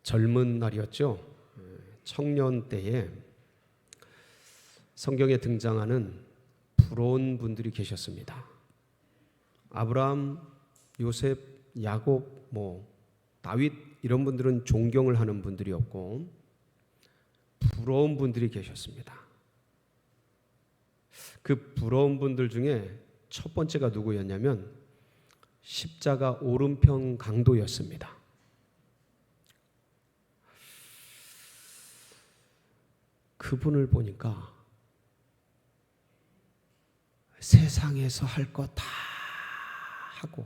젊은 날이었죠. 청년 때에 성경에 등장하는 부러운 분들이 계셨습니다. 아브라함, 요셉, 야곱, 다윗 이런 분들은 존경을 하는 분들이었고 부러운 분들이 계셨습니다. 그 부러운 분들 중에 첫 번째가 누구였냐면 십자가 오른편 강도였습니다. 그분을 보니까 세상에서 할 거 다 하고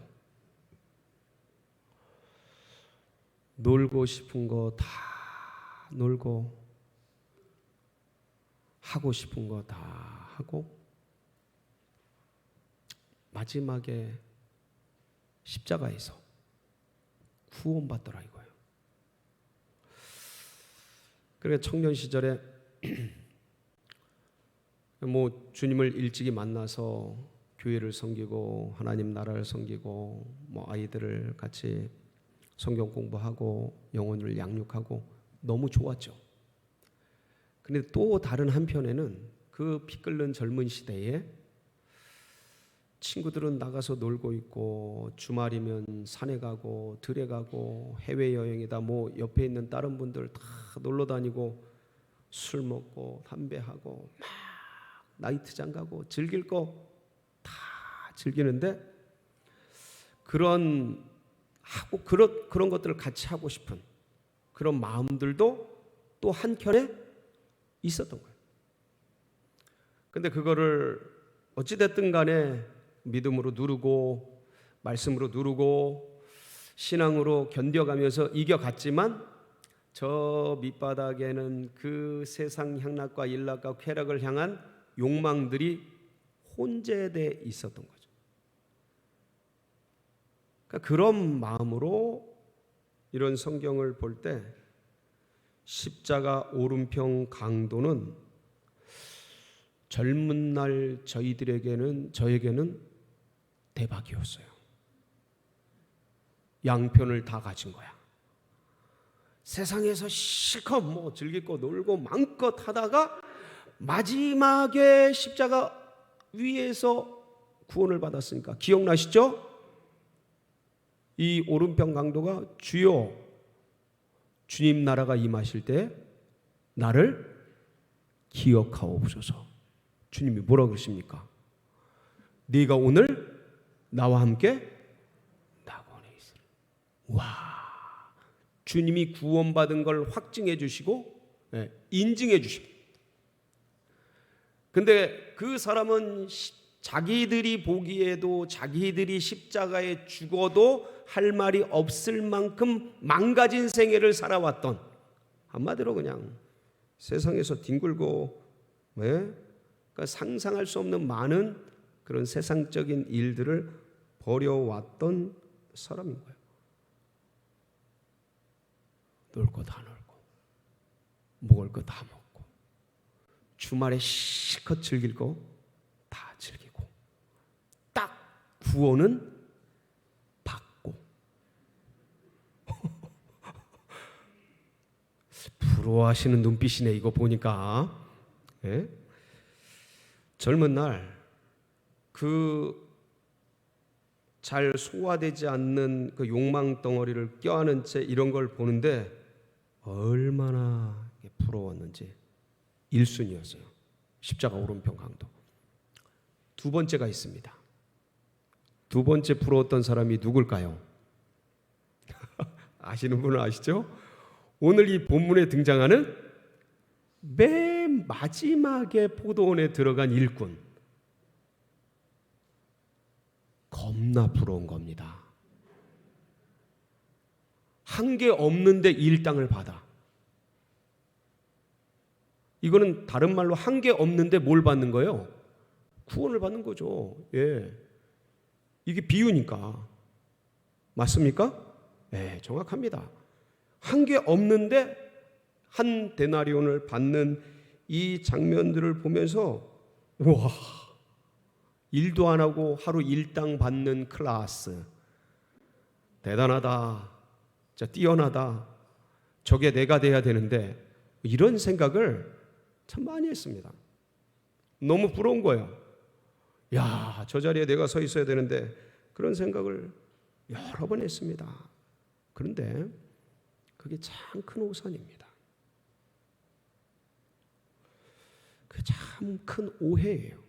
놀고 싶은 거 다 놀고 하고 싶은 거 다 하고 마지막에 십자가에서 구원받더라 이거예요. 그래 청년 시절에 주님을 일찍이 만나서 교회를 섬기고 하나님 나라를 섬기고 아이들을 같이 성경 공부하고 영혼을 양육하고 너무 좋았죠. 근데 또 다른 한편에는 그 피 끓는 젊은 시대에 친구들은 나가서 놀고 있고 주말이면 산에 가고 들에 가고 해외여행이다 옆에 있는 다른 분들 다 놀러 다니고 술 먹고 담배하고 막 나이트장 가고 즐길 거 다 즐기는데 그런 것들을 같이 하고 싶은 그런 마음들도 또 한켠에 있었던 거예요. 근데 그거를 어찌됐든 간에 믿음으로 누르고 말씀으로 누르고 신앙으로 견뎌가면서 이겨갔지만 저 밑바닥에는 그 세상 향락과 일락과 쾌락을 향한 욕망들이 혼재돼 있었던 거죠. 그러니까 그런 마음으로 이런 성경을 볼 때 십자가 오른편 강도는 젊은 날 저에게는 대박이었어요. 양편을 다 가진 거야. 세상에서 실컷 즐길 거 놀고 마음껏 하다가 마지막에 십자가 위에서 구원을 받았으니까 기억나시죠? 이 오른편 강도가 주여 주님 나라가 임하실 때 나를 기억하옵소서. 주님이 뭐라 그러십니까? 네가 오늘 나와 함께 낙원에 있으리. 와, 주님이 구원받은 걸 확증해 주시고 인증해 주십니다. 근데 그 사람은 자기들이 보기에도 자기들이 십자가에 죽어도 할 말이 없을 만큼 망가진 생애를 살아왔던, 한마디로 그냥 세상에서 뒹굴고 그러니까 상상할 수 없는 많은 그런 세상적인 일들을 벌여왔던 사람인 거예요. 놀 거 다 놀고 먹을 거 다 먹고 주말에 실컷 즐길 거 다 즐기고 딱 구원은 받고 부러워하시는 눈빛이네 이거 보니까. 젊은 날 그 잘 소화되지 않는 그 욕망 덩어리를 껴안은 채 이런 걸 보는데 얼마나 부러웠는지. 1순위였어요. 십자가 오른편 강도. 두 번째가 있습니다. 두 번째 부러웠던 사람이 누굴까요? 아시는 분은 아시죠? 오늘 이 본문에 등장하는 맨 마지막에 포도원에 들어간 일꾼. 겁나 부러운 겁니다. 한 게 없는데 일당을 받아. 이거는 다른 말로 한 게 없는데 뭘 받는 거예요? 구원을 받는 거죠. 이게 비유니까. 맞습니까? 정확합니다. 한 게 없는데 한 데나리온을 받는 이 장면들을 보면서 와, 일도 안 하고 하루 일당 받는 클래스 대단하다, 진짜 뛰어나다. 저게 내가 돼야 되는데, 이런 생각을 참 많이 했습니다. 너무 부러운 거예요. 야, 저 자리에 내가 서 있어야 되는데, 그런 생각을 여러 번 했습니다. 그런데 그게 참 큰 오산입니다. 그게 참 큰 오해예요.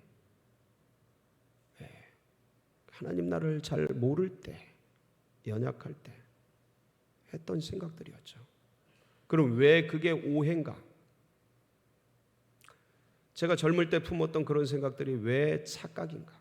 하나님 나를 잘 모를 때, 연약할 때 했던 생각들이었죠. 그럼 왜 그게 오해인가? 제가 젊을 때 품었던 그런 생각들이 왜 착각인가?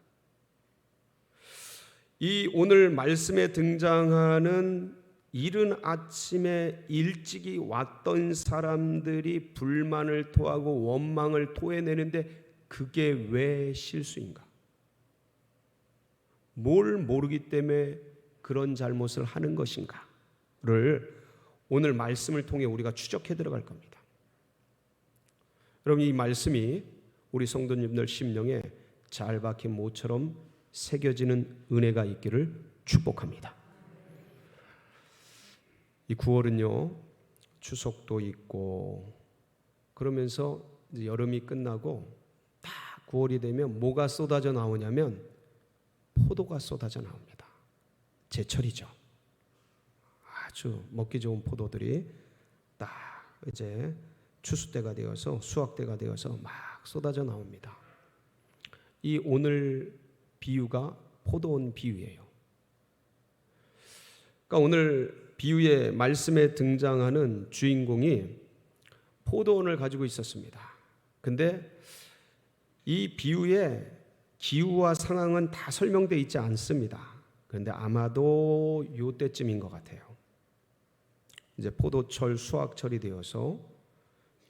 이 오늘 말씀에 등장하는 이른 아침에 일찍이 왔던 사람들이 불만을 토하고 원망을 토해내는데, 그게 왜 실수인가? 뭘 모르기 때문에 그런 잘못을 하는 것인가를 오늘 말씀을 통해 우리가 추적해 들어갈 겁니다. 여러분, 이 말씀이 우리 성도님들 심령에 잘 박힌 모처럼 새겨지는 은혜가 있기를 축복합니다. 이 9월은요, 추석도 있고 그러면서 이제 여름이 끝나고 딱 9월이 되면 뭐가 쏟아져 나오냐면 포도가 쏟아져 나옵니다. 제철이죠. 아주 먹기 좋은 포도들이 딱 이제 추수 때가 되어서, 수확 때가 되어서 막 쏟아져 나옵니다. 이 오늘 비유가 포도원 비유예요. 그러니까 오늘 비유의 말씀에 등장하는 주인공이 포도원을 가지고 있었습니다. 근데 이 비유의 기후와 상황은 다 설명되어 있지 않습니다. 그런데 아마도 이때쯤인 것 같아요. 이제 포도철 수확철이 되어서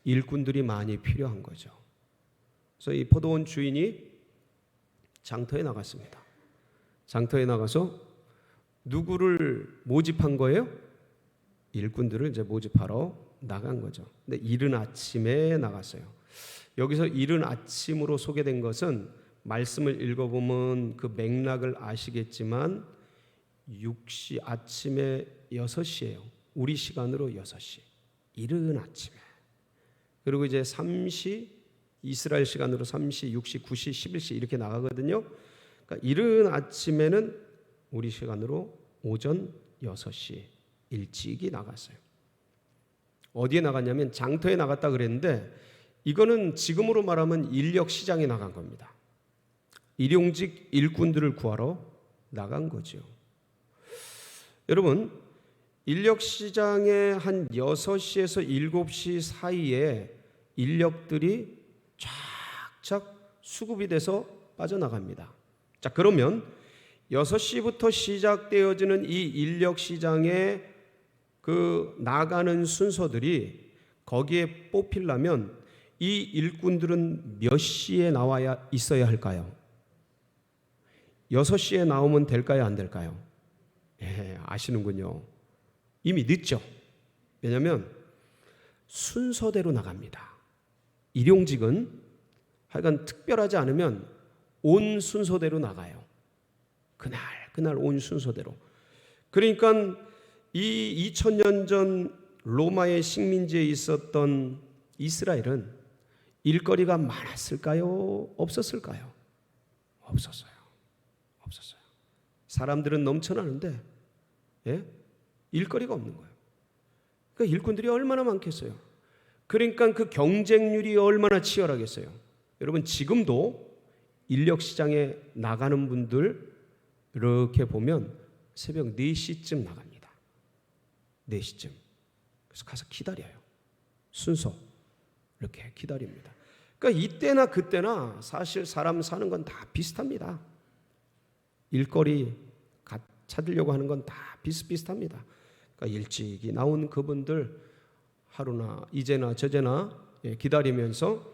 일꾼들이 많이 필요한 거죠. 그래서 이 포도원 주인이 장터에 나갔습니다. 장터에 나가서 누구를 모집한 거예요? 일꾼들을 이제 모집하러 나간 거죠. 근데 이른 아침에 나갔어요. 여기서 이른 아침으로 소개된 것은 말씀을 읽어보면 그 맥락을 아시겠지만 6시 아침에 6시예요. 우리 시간으로 6시. 이른 아침에. 그리고 이제 3시, 이스라엘 시간으로 3시, 6시, 9시, 11시 이렇게 나가거든요. 그러니까 이른 아침에는 우리 시간으로 오전 6시 일찍이 나갔어요. 어디에 나갔냐면 장터에 나갔다 그랬는데, 이거는 지금으로 말하면 인력 시장에 나간 겁니다. 일용직 일꾼들을 구하러 나간 거죠. 여러분, 인력 시장에 한 6시에서 7시 사이에 인력들이 쫙쫙 수급이 돼서 빠져나갑니다. 자, 그러면 6시부터 시작되어지는 이 인력 시장에 그 나가는 순서들이 거기에 뽑히려면 이 일꾼들은 몇 시에 나와야 있어야 할까요? 6시에 나오면 될까요? 안 될까요? 아시는군요. 이미 늦죠. 왜냐하면 순서대로 나갑니다. 일용직은 하여간 특별하지 않으면 온 순서대로 나가요. 그날 온 순서대로. 그러니까 이 2000년 전 로마의 식민지에 있었던 이스라엘은 일거리가 많았을까요? 없었을까요? 없었어요. 사람들은 넘쳐나는데 일거리가 없는 거예요. 그러니까 일꾼들이 얼마나 많겠어요. 그러니까 그 경쟁률이 얼마나 치열하겠어요. 여러분, 지금도 인력 시장에 나가는 분들 이렇게 보면 새벽 4시쯤 나갑니다. 4시쯤. 그래서 가서 기다려요. 순서 이렇게 기다립니다. 그러니까 이때나 그때나 사실 사람 사는 건 다 비슷합니다. 일거리 찾으려고 하는 건 다 비슷비슷합니다. 그러니까 일찍이 나온 그분들 하루나 이제나 저제나 기다리면서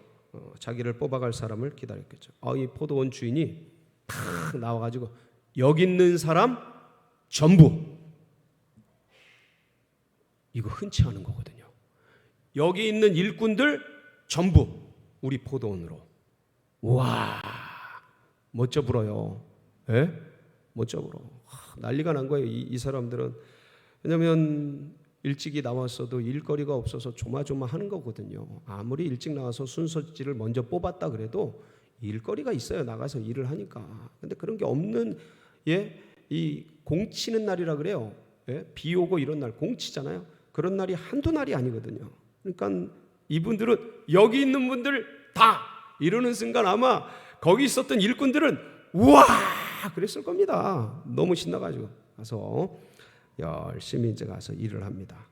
자기를 뽑아갈 사람을 기다렸겠죠. 이 포도원 주인이 탁 나와가지고 여기 있는 사람 전부, 이거 흔치 않은 거거든요. 여기 있는 일꾼들 전부 우리 포도원으로. 와, 멋져 불어요. 멋져 불어. 난리가 난 거예요. 이 사람들은. 왜냐하면 일찍이 나왔어도 일거리가 없어서 조마조마하는 거거든요. 아무리 일찍 나와서 순서지를 먼저 뽑았다 그래도 일거리가 있어요. 나가서 일을 하니까. 근데 그런 게 없는 이 공치는 날이라 그래요. 비 오고 이런 날 공치잖아요. 그런 날이 한두 날이 아니거든요. 그러니까 이분들은 여기 있는 분들 다 이러는 순간 아마 거기 있었던 일꾼들은 우와 그랬을 겁니다. 너무 신나가지고 가서 열심히 이제 가서 일을 합니다.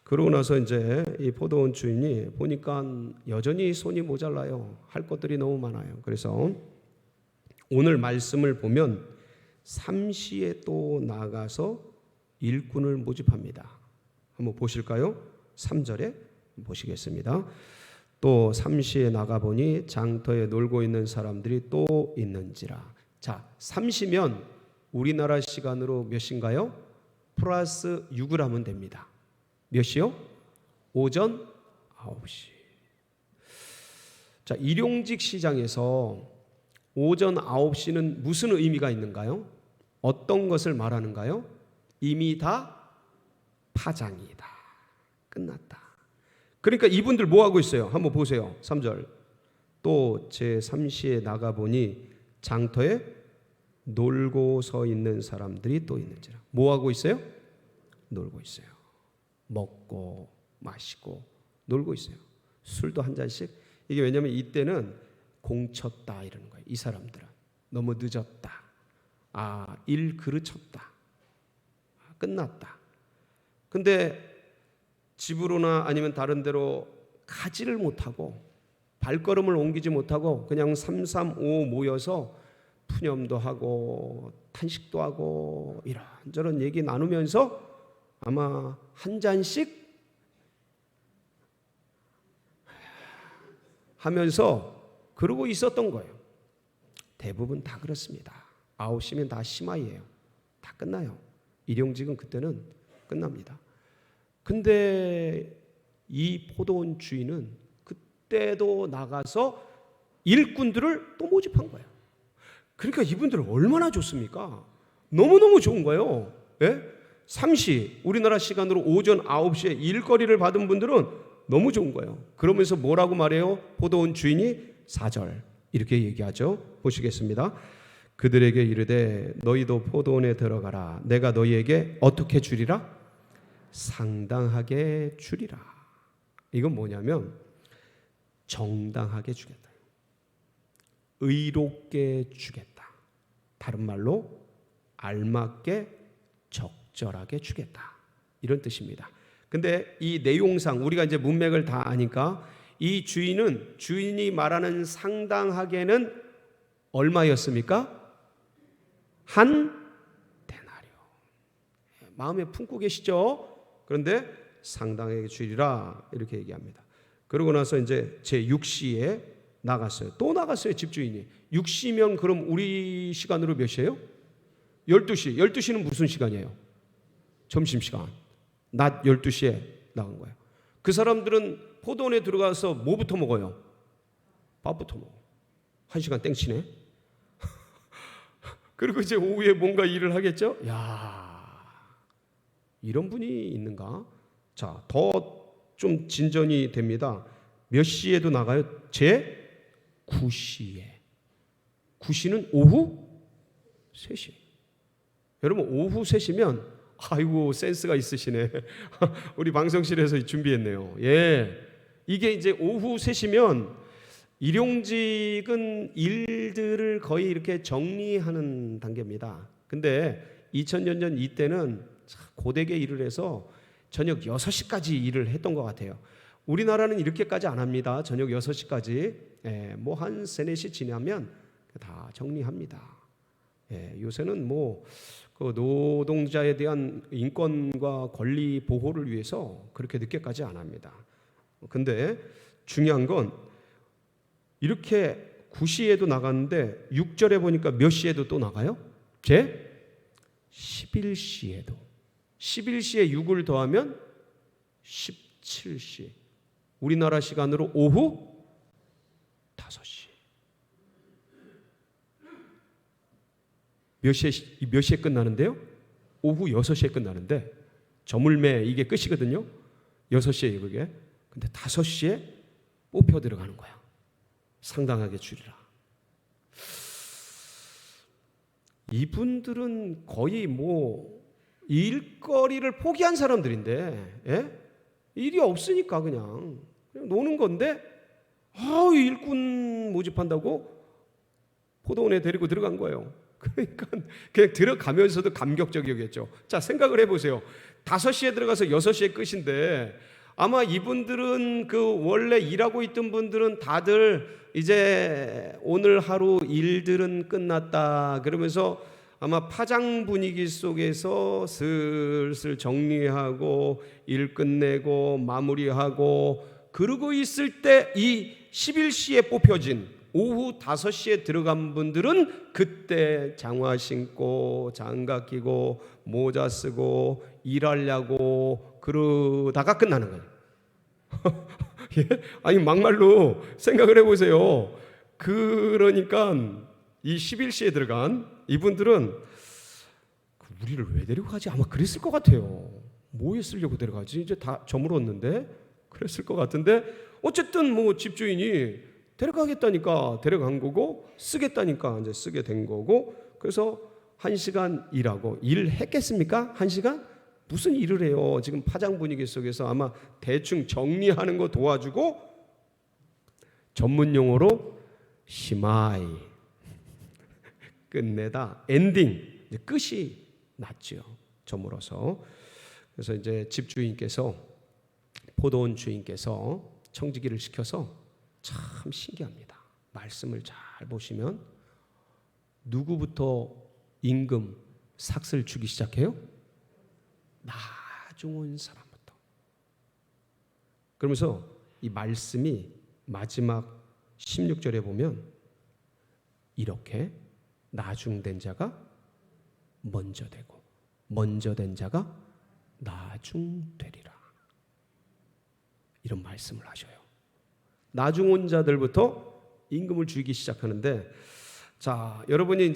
그러고 나서 이제 이 포도원 주인이 보니까 여전히 손이 모자라요. 할 것들이 너무 많아요. 그래서 오늘 말씀을 보면 삼시에 또 나가서 일꾼을 모집합니다. 한번 보실까요? 3절에 보시겠습니다. 또 삼시에 나가보니 장터에 놀고 있는 사람들이 또 있는지라. 자, 삼시면 우리나라 시간으로 몇 시인가요? 플러스 6을 하면 됩니다. 몇 시요? 오전 9시. 자, 일용직 시장에서 오전 9시는 무슨 의미가 있는가요? 어떤 것을 말하는가요? 이미 다 파장이다. 끝났다. 그러니까 이분들 뭐 하고 있어요? 한번 보세요. 3절. 또 제 3시에 나가보니 장터에 놀고 서 있는 사람들이 또 있는지라. 뭐 하고 있어요? 놀고 있어요. 먹고 마시고 놀고 있어요. 술도 한 잔씩. 이게 왜냐하면 이때는 공쳤다 이러는 거예요. 이 사람들은 너무 늦었다. 일 그르쳤다. 끝났다. 근데 집으로나 아니면 다른 데로 가지를 못하고 발걸음을 옮기지 못하고 그냥 335 모여서 푸념도 하고 탄식도 하고 이런저런 얘기 나누면서 아마 한 잔씩 하면서 그러고 있었던 거예요. 대부분 다 그렇습니다. 9시면 다 심화예요. 다 끝나요. 일용직은 그때는 끝납니다. 근데 이 포도원 주인은 그때도 나가서 일꾼들을 또 모집한 거예요. 그러니까 이분들 얼마나 좋습니까? 너무너무 좋은 거예요. 예? 3시 우리나라 시간으로 오전 9시에 일거리를 받은 분들은 너무 좋은 거예요. 그러면서 뭐라고 말해요? 포도원 주인이 4절 이렇게 얘기하죠. 보시겠습니다. 그들에게 이르되 너희도 포도원에 들어가라. 내가 너희에게 어떻게 주리라? 상당하게 주리라. 이건 뭐냐면 정당하게 주겠다. 의롭게 주겠다. 다른 말로 알맞게 적절하게 주겠다. 이런 뜻입니다. 근데 이 내용상 우리가 이제 문맥을 다 아니까 이 주인이 말하는 상당하게는 얼마였습니까? 한 데나리오. 마음에 품고 계시죠? 그런데 상당하게 주리라 이렇게 얘기합니다. 그러고 나서 이제 제 6시에 나갔어요. 또 나갔어요. 집주인이. 6시면 그럼 우리 시간으로 몇 시예요? 12시. 12시는 무슨 시간이에요? 점심시간. 낮 12시에 나간 거예요. 그 사람들은 포도원에 들어가서 뭐부터 먹어요? 밥부터 먹어. 1시간 땡치네. 그리고 이제 오후에 뭔가 일을 하겠죠? 이런 분이 있는가? 자, 더 좀 진전이 됩니다. 몇 시에도 나가요? 제 9시에. 9시는 오후 3시. 여러분 오후 3시면 아이고 센스가 있으시네. 우리 방송실에서 준비했네요. 예, 이게 이제 오후 3시면 일용직은 일들을 거의 이렇게 정리하는 단계입니다. 근데 2000년 전 이때는 고되게 일을 해서 저녁 6시까지 일을 했던 것 같아요. 우리나라는 이렇게까지 안 합니다. 저녁 6시까지 뭐 한 3, 4시 지나면 다 정리합니다. 요새는 뭐 그 노동자에 대한 인권과 권리 보호를 위해서 그렇게 늦게까지 안 합니다. 근데 중요한 건 이렇게 9시에도 나갔는데 6절에 보니까 몇 시에도 또 나가요? 제 11시에도. 11시에 6을 더하면 17시. 우리나라 시간으로 오후 5시. 몇 시에 끝나는데요? 오후 6시에 끝나는데 저물매 이게 끝이거든요. 6시에 그게. 근데 5시에 뽑혀 들어가는 거야. 상당하게 줄이라. 이분들은 거의 뭐 일거리를 포기한 사람들인데, 예? 일이 없으니까 그냥 노는 건데, 일꾼 모집한다고 포도원에 데리고 들어간 거예요. 그러니까 그냥 들어가면서도 감격적이었겠죠. 자, 생각을 해보세요. 5시에 들어가서 6시에 끝인데, 아마 이분들은 그 원래 일하고 있던 분들은 다들 이제 오늘 하루 일들은 끝났다 그러면서 아마 파장 분위기 속에서 슬슬 정리하고 일 끝내고 마무리하고 그러고 있을 때 이 11시에 뽑혀진 오후 5시에 들어간 분들은 그때 장화 신고 장갑 끼고 모자 쓰고 일하려고 그러다가 끝나는 거예요. 예? 아니 막말로 생각을 해보세요. 그러니까 이 11시에 들어간 이분들은 우리를 왜 데려가지? 아마 그랬을 것 같아요. 뭐에 쓰려고 데려가지? 이제 다 저물었는데 그랬을 것 같은데 어쨌든 뭐 집주인이 데려가겠다니까 데려간 거고 쓰겠다니까 이제 쓰게 된 거고 그래서 1시간 일하고 일했겠습니까? 1시간? 무슨 일을 해요? 지금 파장 분위기 속에서 아마 대충 정리하는 거 도와주고 전문 용어로 시마이 끝내다 엔딩 이제 끝이 났죠. 저물어서. 그래서 이제 집주인께서 포도원 주인께서 청지기를 시켜서 참 신기합니다. 말씀을 잘 보시면 누구부터 임금 삭슬 주기 시작해요? 나중 온 사람부터. 그러면서 이 말씀이 마지막 16절에 보면 이렇게 나중된 자가 먼저 되고 먼저 된 자가 나중되리라. 이런 말씀을 하셔요. 나중 온 자들부터 임금을 주기 시작하는데 자, 여러분이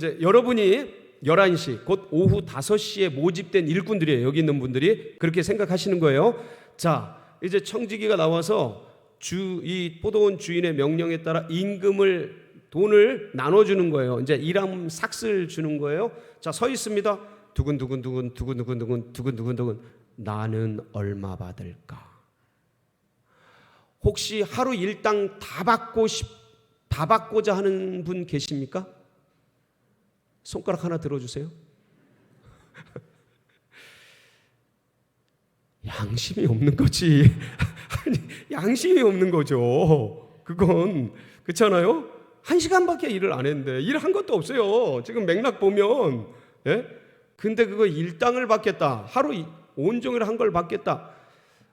11시 곧 오후 5시에 모집된 일꾼들이에요. 여기 있는 분들이 그렇게 생각하시는 거예요. 자, 이제 청지기가 나와서 이 포도원 주인의 명령에 따라 임금을 돈을 나눠주는 거예요. 이제 일함 삭슬 주는 거예요. 자, 서 있습니다. 두근두근 나는 얼마 받을까? 혹시 하루 일당 다 받고자 하는 분 계십니까? 손가락 하나 들어주세요. 양심이 없는 거지. 아니, 양심이 없는 거죠. 그건 그렇잖아요. 1시간밖에 일을 안 했는데 일한 것도 없어요. 지금 맥락 보면, 예? 근데 그거 일당을 받겠다. 하루 온종일 한 걸 받겠다.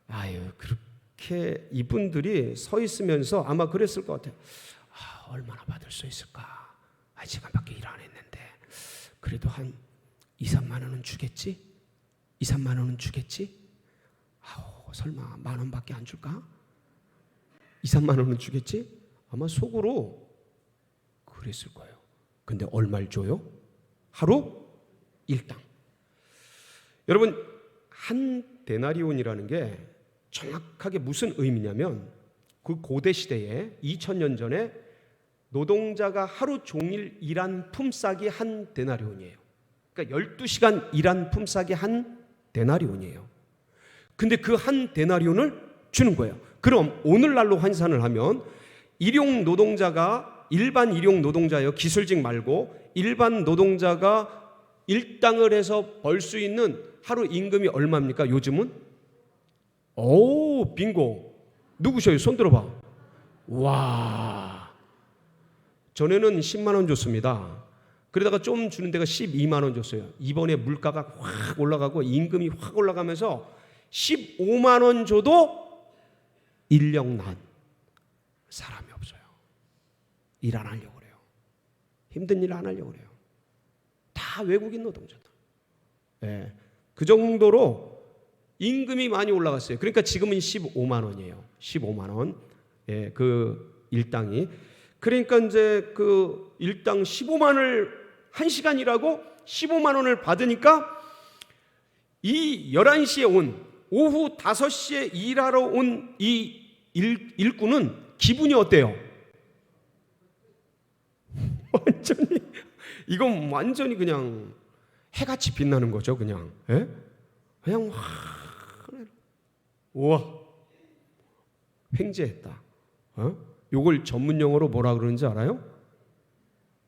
아유, 그렇게 이분들이 서 있으면서 아마 그랬을 것 같아요. 얼마나 받을 수 있을까? 1시간밖에 일 안 했는데 그래도 한 2, 3만 원은 주겠지? 2, 3만 원은 주겠지? 설마 10,000원밖에 안 줄까? 2, 3만 원은 주겠지? 아마 속으로 그랬을 거예요. 근데 얼마를 줘요? 하루 일당. 여러분, 한 데나리온이라는 게 정확하게 무슨 의미냐면 그 고대 시대에 2000년 전에 노동자가 하루 종일 일한 품삯이 한 데나리온이에요. 그러니까 12시간 일한 품삯이 한 데나리온이에요. 근데 그 한 데나리온을 주는 거예요. 그럼 오늘날로 환산을 하면 일용 노동자가 일반 일용 노동자예요. 기술직 말고 일반 노동자가 일당을 해서 벌 수 있는 하루 임금이 얼마입니까? 요즘은? 오, 빙고. 누구셔요? 손 들어봐. 와. 전에는 10만 원 줬습니다. 그러다가 좀 주는 데가 12만 원 줬어요. 이번에 물가가 확 올라가고 임금이 확 올라가면서 15만 원 줘도 인력 난 사람이 없어요. 일 안 하려고 그래요. 힘든 일 안 하려고 그래요. 다 외국인 노동자들. 네. 그 정도로 임금이 많이 올라갔어요. 그러니까 지금은 15만 원이에요. 15만 원. 예, 그 일당이. 그러니까 이제 그 일당 15만 원을 1시간 일하고 15만 원을 받으니까 이 11시에 온, 오후 5시에 일하러 온 이 일꾼은 기분이 어때요? 완전히, 이건 완전히 그냥 해같이 빛나는 거죠, 그냥. 예? 그냥 우와, 횡재했다. 요걸 전문 용어로 뭐라 그러는지 알아요?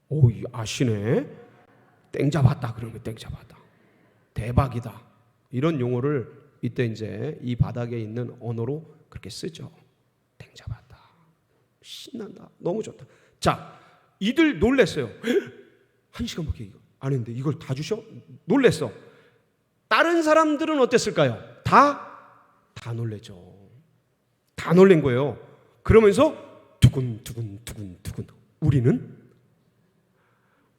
오, 아시네. 땡 잡았다 그런 거, 땡 잡았다. 대박이다. 이런 용어를 이때 이제 이 바닥에 있는 언어로 그렇게 쓰죠. 땡 잡았다. 신난다. 너무 좋다. 자, 이들 놀랬어요. 1시간밖에 이거 안 했는데 이걸 다 주셔? 놀랬어. 다른 사람들은 어땠을까요? 다 놀래죠. 다 놀란 거예요. 그러면서 두근두근 우리는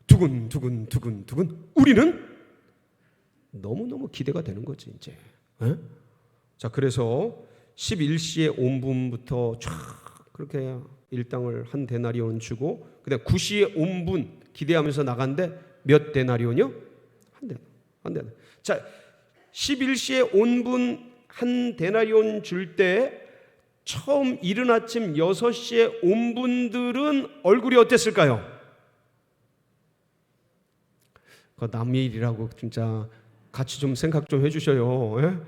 두근두근 우리는 너무너무 기대가 되는 거지 이제. 에? 자, 그래서 11시에 온 분부터 쫙 그렇게 일당을 한 데나리온 주고, 그다음 9시에 온 분 기대하면서 나간데 몇 데나리온이요? 한 데나리온. 자, 11시에 온 분 한 데나리온 줄 때 처음 이른 아침 6시에 온 분들은 얼굴이 어땠을까요? 그 남의 일이라고 진짜 같이 좀 생각 좀 해주셔요. 예?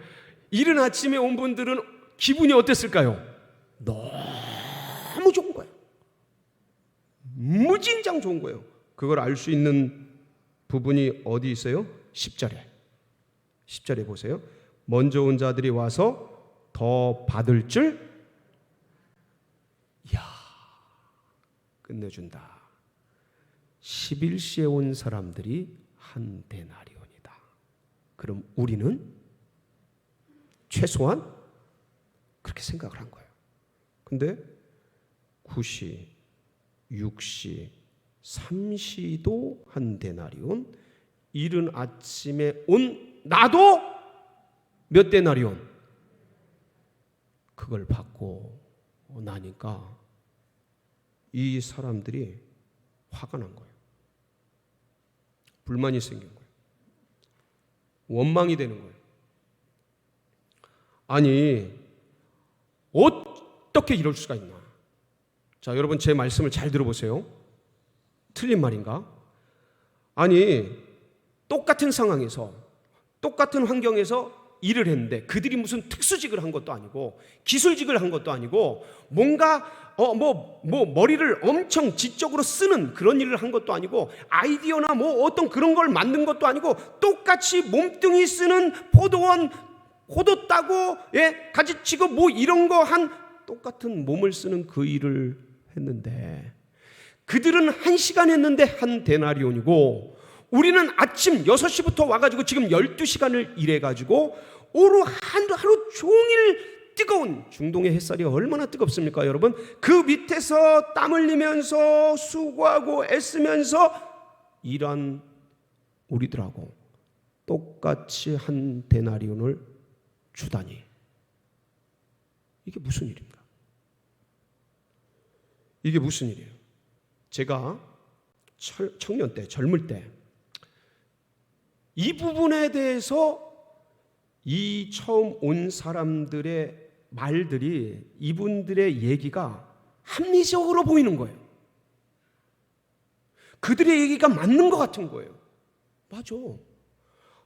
이른 아침에 온 분들은 기분이 어땠을까요? 너무 좋은 거예요. 무진장 좋은 거예요. 그걸 알 수 있는 부분이 어디 있어요? 10절에 보세요. 먼저 온 자들이 와서 더 받을 줄, 이야, 끝내준다. 11시에 온 사람들이 한 데나리온이다. 그럼 우리는 최소한 그렇게 생각을 한 거예요. 근데 9시, 6시, 3시도 한 데나리온, 이른 아침에 온 나도 몇 데나리온? 그걸 받고 나니까 이 사람들이 화가 난 거예요. 불만이 생긴 거예요. 원망이 되는 거예요. 아니, 어떻게 이럴 수가 있나? 자, 여러분 제 말씀을 잘 들어보세요. 틀린 말인가? 아니, 똑같은 상황에서, 똑같은 환경에서 일을 했는데 그들이 무슨 특수직을 한 것도 아니고 기술직을 한 것도 아니고 뭔가 머리를 엄청 지적으로 쓰는 그런 일을 한 것도 아니고 아이디어나 뭐 어떤 그런 걸 만든 것도 아니고 똑같이 몸뚱이 쓰는 포도원 포도 따고 가지치고 뭐 이런 거 한 똑같은 몸을 쓰는 그 일을 했는데 그들은 1시간 했는데 한 데나리온이고 우리는 아침 6시부터 와가지고 지금 12시간을 일해가지고 하루 종일 뜨거운 중동의 햇살이 얼마나 뜨겁습니까 여러분? 그 밑에서 땀 흘리면서 수고하고 애쓰면서 일한 우리들하고 똑같이 한 데나리온을 주다니 이게 무슨 일입니까? 이게 무슨 일이에요? 제가 청년 때 젊을 때 이 부분에 대해서 이 처음 온 사람들의 말들이 이분들의 얘기가 합리적으로 보이는 거예요. 그들의 얘기가 맞는 것 같은 거예요. 맞아.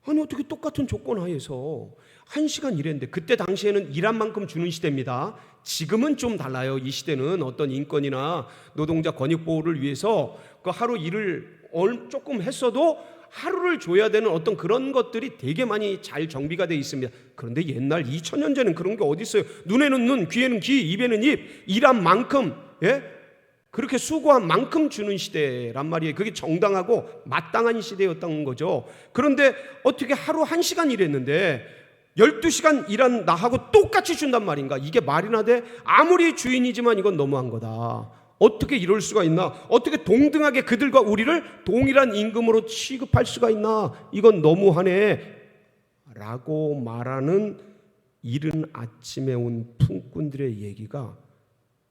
아니 어떻게 똑같은 조건 하에서 1시간 일했는데 그때 당시에는 일한 만큼 주는 시대입니다. 지금은 좀 달라요. 이 시대는 어떤 인권이나 노동자 권익 보호를 위해서 그 하루 일을 조금 했어도 하루를 줘야 되는 어떤 그런 것들이 되게 많이 잘 정비가 되어 있습니다. 그런데 옛날 2000년 전에는 그런 게 어디 있어요? 눈에는 눈, 귀에는 귀, 입에는 입, 일한 만큼 그렇게 수고한 만큼 주는 시대란 말이에요. 그게 정당하고 마땅한 시대였던 거죠. 그런데 어떻게 하루 1시간 일했는데 12시간 일한 나하고 똑같이 준단 말인가? 이게 말이나 돼? 아무리 주인이지만 이건 너무한 거다. 어떻게 이럴 수가 있나? 어떻게 동등하게 그들과 우리를 동일한 임금으로 취급할 수가 있나? 이건 너무하네 라고 말하는 이른 아침에 온 품꾼들의 얘기가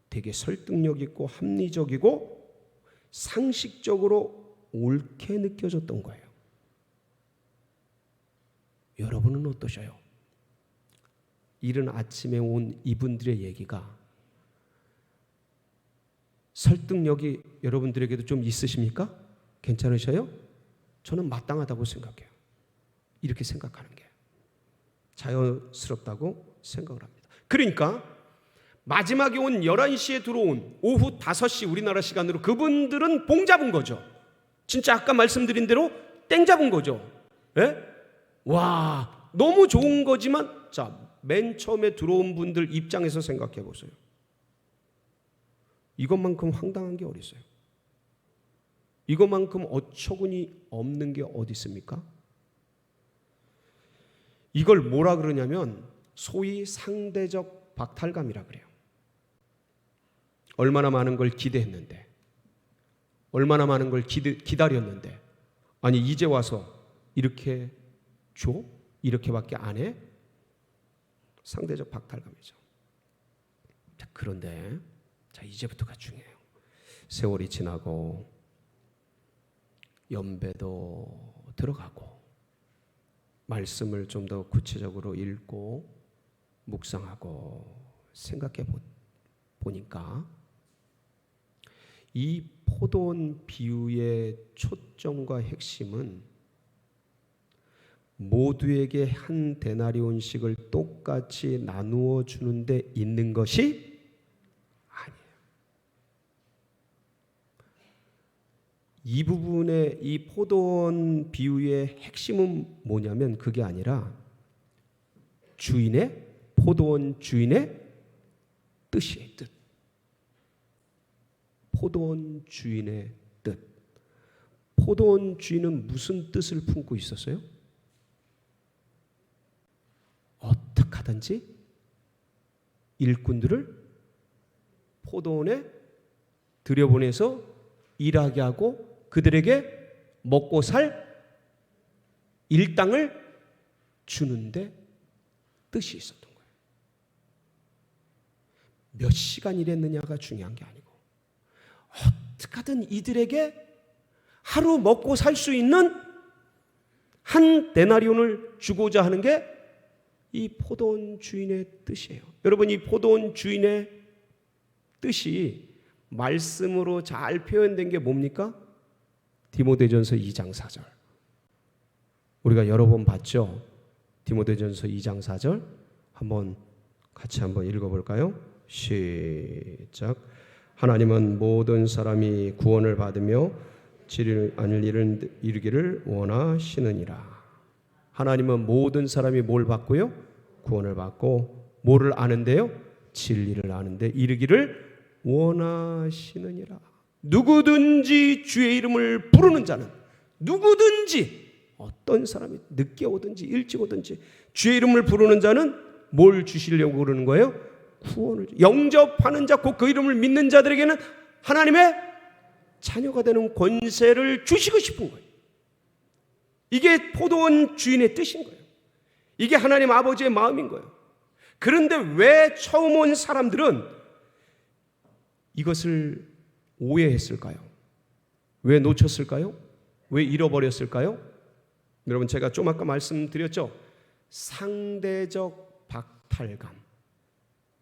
되게 설득력 있고 합리적이고 상식적으로 옳게 느껴졌던 거예요. 여러분은 어떠셔요? 이른 아침에 온 이분들의 얘기가 설득력이 여러분들에게도 좀 있으십니까? 괜찮으셔요? 저는 마땅하다고 생각해요. 이렇게 생각하는 게 자연스럽다고 생각을 합니다. 그러니까 마지막에 온 11시에 들어온 오후 5시 우리나라 시간으로 그분들은 봉 잡은 거죠. 진짜 아까 말씀드린 대로 땡 잡은 거죠. 예? 와, 너무 좋은 거지만 자, 맨 처음에 들어온 분들 입장에서 생각해 보세요. 이것만큼 황당한 게 어디 있어요? 이것만큼 어처구니 없는 게 어디 있습니까? 이걸 뭐라 그러냐면 소위 상대적 박탈감이라 그래요. 얼마나 많은 걸 기대했는데, 얼마나 많은 걸 기다렸는데, 아니 이제 와서 이렇게 줘? 이렇게밖에 안 해? 상대적 박탈감이죠. 자, 그런데 자, 이제부터가 중요해요. 세월이 지나고 연배도 들어가고 말씀을 좀 더 구체적으로 읽고 묵상하고 생각해 보니까 이 포도원 비유의 초점과 핵심은 모두에게 한 데나리온씩을 똑같이 나누어 주는데 있는 것이 아니에요. 이 부분의 이 포도원 비유의 핵심은 뭐냐면 그게 아니라 포도원 주인의 뜻이에요. 뜻. 포도원 주인의 뜻. 포도원 주인은 무슨 뜻을 품고 있었어요? 어떻게 하든지 일꾼들을 포도원에 들여보내서 일하게 하고 그들에게 먹고 살 일당을 주는데 뜻이 있었던 거예요. 몇 시간 일했느냐가 중요한 게 아니고 어떻게 하든 이들에게 하루 먹고 살 수 있는 한 데나리온을 주고자 하는 게 이 포도원 주인의 뜻이에요. 여러분, 이 포도원 주인의 뜻이 말씀으로 잘 표현된 게 뭡니까? 디모데전서 2장 4절. 우리가 여러 번 봤죠? 디모데전서 2장 4절 같이 한번 읽어볼까요? 시작. 하나님은 모든 사람이 구원을 받으며 지를 않을 일을 이루기를 원하시느니라. 하나님은 모든 사람이 뭘 받고요? 구원을 받고 뭐를 아는데요? 진리를 아는데 이르기를 원하시느니라. 누구든지 주의 이름을 부르는 자는 누구든지 어떤 사람이 늦게 오든지 일찍 오든지 주의 이름을 부르는 자는 뭘 주시려고 그러는 거예요? 구원을. 영접하는 자, 곧 그 이름을 믿는 자들에게는 하나님의 자녀가 되는 권세를 주시고 싶은 거예요. 이게 포도원 주인의 뜻인 거예요. 이게 하나님 아버지의 마음인 거예요. 그런데 왜 처음 온 사람들은 이것을 오해했을까요? 왜 놓쳤을까요? 왜 잃어버렸을까요? 여러분, 제가 좀 아까 말씀드렸죠? 상대적 박탈감.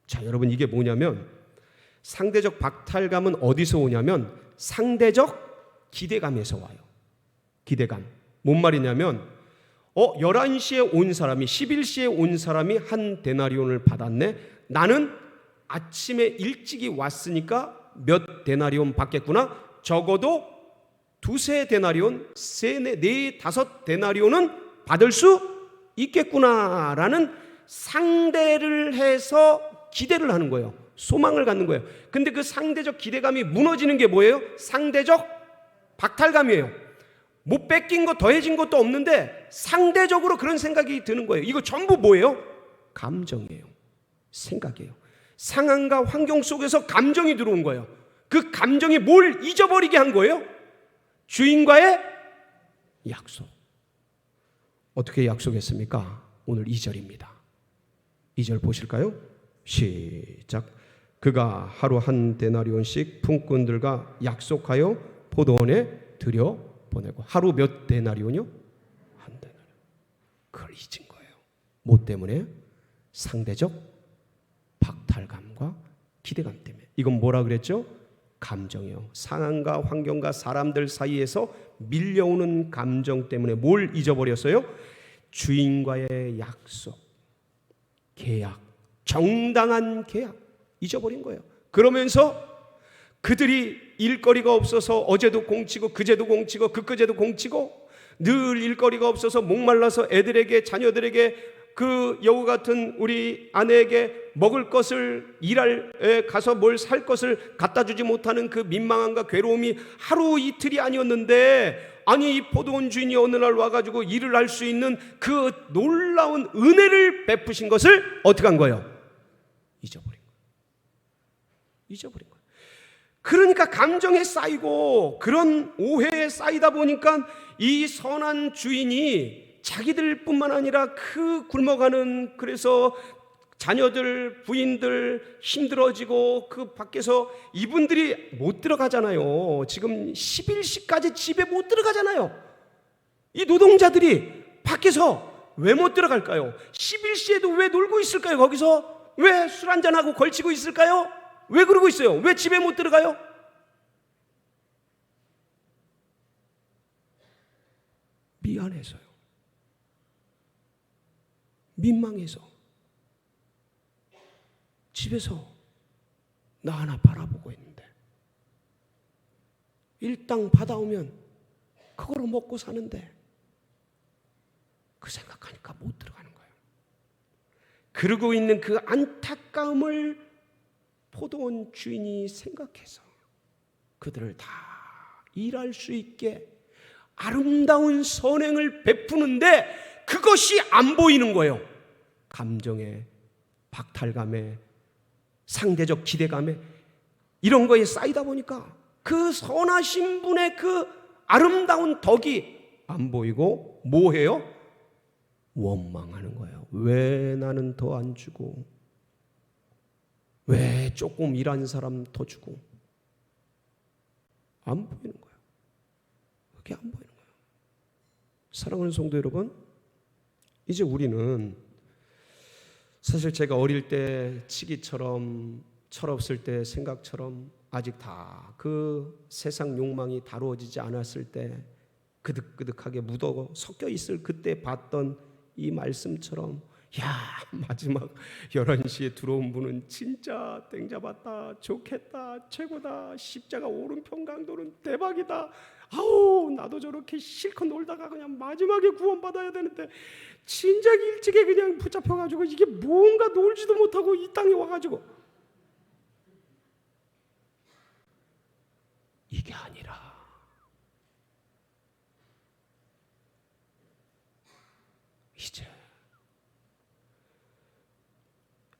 자, 여러분, 이게 뭐냐면 상대적 박탈감은 어디서 오냐면 상대적 기대감에서 와요. 기대감. 뭔 말이냐면 11시에 온 사람이 11시에 온 사람이 한 데나리온을 받았네. 나는 아침에 일찍이 왔으니까 몇 데나리온 받겠구나. 적어도 2-3 데나리온, 4, 5 데나리온은 받을 수 있겠구나라는 상대를 해서 기대를 하는 거예요. 소망을 갖는 거예요. 근데 그 상대적 기대감이 무너지는 게 뭐예요? 상대적 박탈감이에요. 못 뺏긴 거 더해진 것도 없는데 상대적으로 그런 생각이 드는 거예요. 이거 전부 뭐예요? 감정이에요. 생각이에요. 상황과 환경 속에서 감정이 들어온 거예요. 그 감정이 뭘 잊어버리게 한 거예요? 주인과의 약속. 어떻게 약속했습니까? 오늘 2절입니다. 2절 보실까요? 시작. 그가 하루 한 데나리온씩 품꾼들과 약속하여 포도원에 들여 보내고. 하루 몇 데나리온이요? 한 데나리온. 그걸 잊은 거예요. 뭐 때문에? 상대적 박탈감과 기대감 때문에. 이건 뭐라 그랬죠? 감정이요. 상황과 환경과 사람들 사이에서 밀려오는 감정 때문에 뭘 잊어버렸어요? 주인과의 약속, 계약, 정당한 계약 잊어버린 거예요. 그러면서 그들이 일거리가 없어서 어제도 공치고 그제도 공치고 그제도 공치고 늘 일거리가 없어서 목말라서 애들에게 자녀들에게 그 여우 같은 우리 아내에게 먹을 것을 일할 가서 뭘 살 것을 갖다 주지 못하는 그 민망함과 괴로움이 하루 이틀이 아니었는데, 아니 이 포도원 주인이 어느 날 와가지고 일을 할 수 있는 그 놀라운 은혜를 베푸신 것을 어떻게 한 거예요? 잊어버린 거예요. 잊어버린 거예요. 그러니까 감정에 쌓이고 그런 오해에 쌓이다 보니까 이 선한 주인이 자기들뿐만 아니라 그 굶어가는, 그래서 자녀들, 부인들 힘들어지고 그 밖에서 이분들이 못 들어가잖아요. 지금 11시까지 집에 못 들어가잖아요. 이 노동자들이 밖에서 왜 못 들어갈까요? 11시에도 왜 놀고 있을까요? 거기서 왜 술 한잔하고 걸치고 있을까요? 왜 그러고 있어요? 왜 집에 못 들어가요? 미안해서요. 민망해서. 집에서 나 하나 바라보고 있는데 일당 받아오면 그거로 먹고 사는데 그 생각하니까 못 들어가는 거예요. 그러고 있는 그 안타까움을 포도원 주인이 생각해서 그들을 다 일할 수 있게 아름다운 선행을 베푸는데 그것이 안 보이는 거예요. 감정에, 박탈감에, 상대적 기대감에, 이런 거에 쌓이다 보니까 그 선하신 분의 그 아름다운 덕이 안 보이고 뭐 해요? 원망하는 거예요. 왜 나는 더 안 주고, 왜 조금 일한 사람 더 주고. 안 보이는 거예요. 그게 안 보이는 거예요. 사랑하는 성도 여러분, 이제 우리는 사실 제가 어릴 때 치기처럼, 철없을 때 생각처럼 아직 다 그 세상 욕망이 다루어지지 않았을 때 그득그득하게 묻어 섞여 있을 그때 봤던 이 말씀처럼, 야 마지막 11시에 들어온 분은 진짜 땡 잡았다, 좋겠다, 최고다, 십자가 오른편 강도는 대박이다, 아우 나도 저렇게 실컷 놀다가 그냥 마지막에 구원받아야 되는데 진작 일찍에 그냥 붙잡혀가지고 이게 뭔가 놀지도 못하고 이 땅에 와가지고, 이게 아니라 이제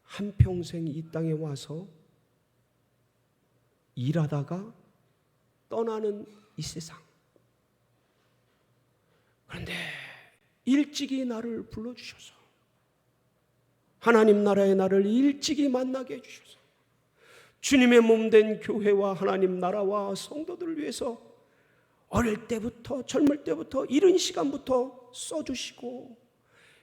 한평생 이 땅에 와서 일하다가 떠나는 이 세상, 그런데 일찍이 나를 불러주셔서 하나님 나라의 나를 일찍이 만나게 해주셔서 주님의 몸된 교회와 하나님 나라와 성도들을 위해서 어릴 때부터, 젊을 때부터, 이른 시간부터 써주시고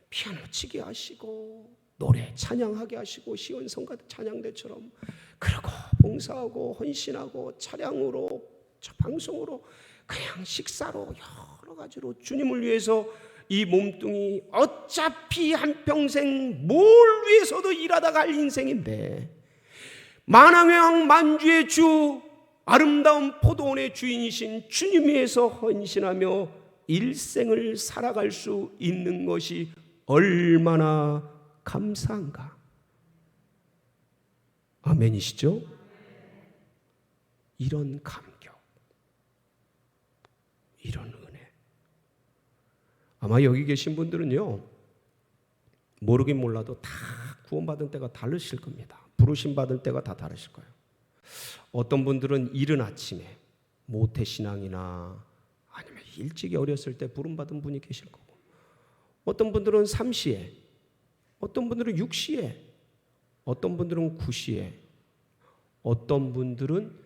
피아노 치게 하시고 노래 찬양하게 하시고 시온성가 찬양대처럼, 그리고 봉사하고 헌신하고 차량으로, 방송으로, 그냥 식사로, 여러 가지로 주님을 위해서 이 몸뚱이 어차피 한평생 뭘 위해서도 일하다 갈 인생인데, 만왕의 왕 만주의 주, 아름다운 포도원의 주인이신 주님 위해서 헌신하며 일생을 살아갈 수 있는 것이 얼마나 감사한가. 아멘이시죠? 이런 감격, 이런 은혜, 아마 여기 계신 분들은요, 모르긴 몰라도 다 구원받은 때가 다르실 겁니다. 부르심 받을 때가 다 다르실 거예요. 어떤 분들은 이른 아침에 모태신앙이나 아니면 일찍이 어렸을 때 부름받은 분이 계실 거고, 어떤 분들은 3시에, 어떤 분들은 6시에, 어떤 분들은 9시에, 어떤 분들은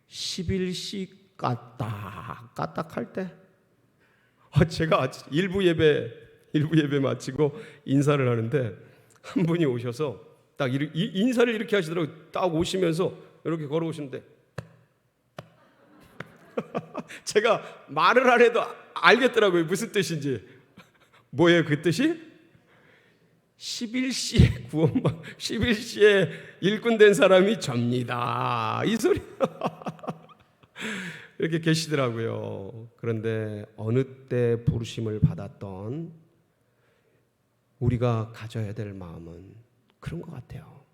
11시 까딱까딱 할 때, 제가 일부 예배 일부 예배 마치고 인사를 하는데 한 분이 오셔서 딱 인사를 이렇게 하시더라고요. 딱 오시면서 이렇게 걸어오시는데 제가 말을 안 해도 알겠더라고요. 무슨 뜻인지. 뭐예요 그 뜻이? 11시에 구원받 11시에 일꾼 된 사람이 접니다. 이 소리. 이렇게 계시더라고요. 그런데 어느 때 부르심을 받았던 우리가 가져야 될 마음은 그런 것 같아요.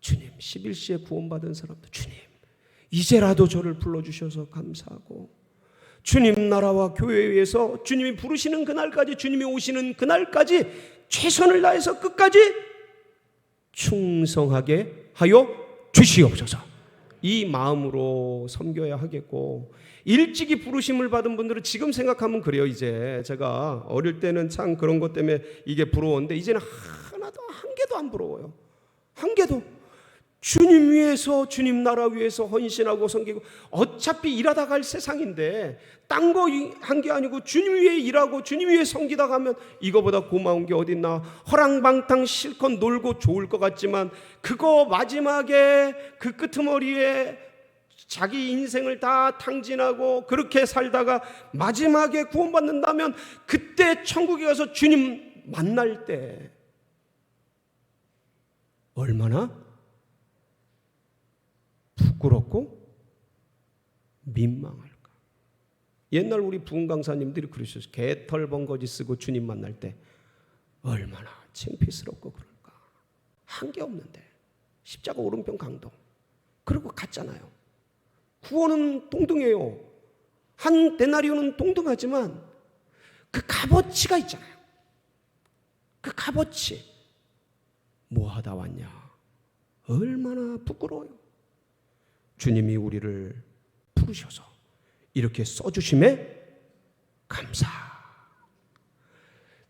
주님, 11시에 구원받은 사람도 주님, 이제라도 저를 불러주셔서 감사하고, 주님 나라와 교회 위해서 주님이 부르시는 그날까지, 주님이 오시는 그날까지 최선을 다해서 끝까지 충성하게 하여 주시옵소서. 이 마음으로 섬겨야 하겠고, 일찍이 부르심을 받은 분들은 지금 생각하면 그래요. 이제 제가 어릴 때는 참 그런 것 때문에 이게 부러웠는데 이제는 하나도 한 개도 안 부러워요. 한 개도. 주님 위해서, 주님 나라 위해서 헌신하고 섬기고, 어차피 일하다 갈 세상인데 딴 거 한 게 아니고 주님 위해 일하고 주님 위해 섬기다 가면 이거보다 고마운 게 어딨나. 허랑방탕 실컷 놀고 좋을 것 같지만 그거 마지막에 그 끄트머리에 자기 인생을 다 탕진하고 그렇게 살다가 마지막에 구원받는다면 그때 천국에 가서 주님 만날 때 얼마나 부끄럽고 민망할까. 옛날 우리 부흥 강사님들이 그러셨어요. 개털 번거지 쓰고 주님 만날 때 얼마나 창피스럽고 그럴까. 한 게 없는데 십자가 오른편 강도 그러고 갔잖아요. 구원은 동등해요. 한 데나리온은 동등하지만 그 값어치가 있잖아요. 그 값어치. 뭐 하다 왔냐. 얼마나 부끄러워요. 주님이 우리를 부르셔서 이렇게 써주심에 감사.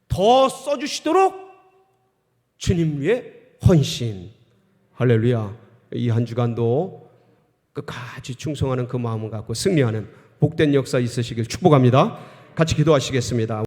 더 써주시도록 주님 위해 헌신. 할렐루야. 이 한 주간도 끝까지 충성하는 그 마음을 갖고 승리하는 복된 역사 있으시길 축복합니다. 같이 기도하시겠습니다.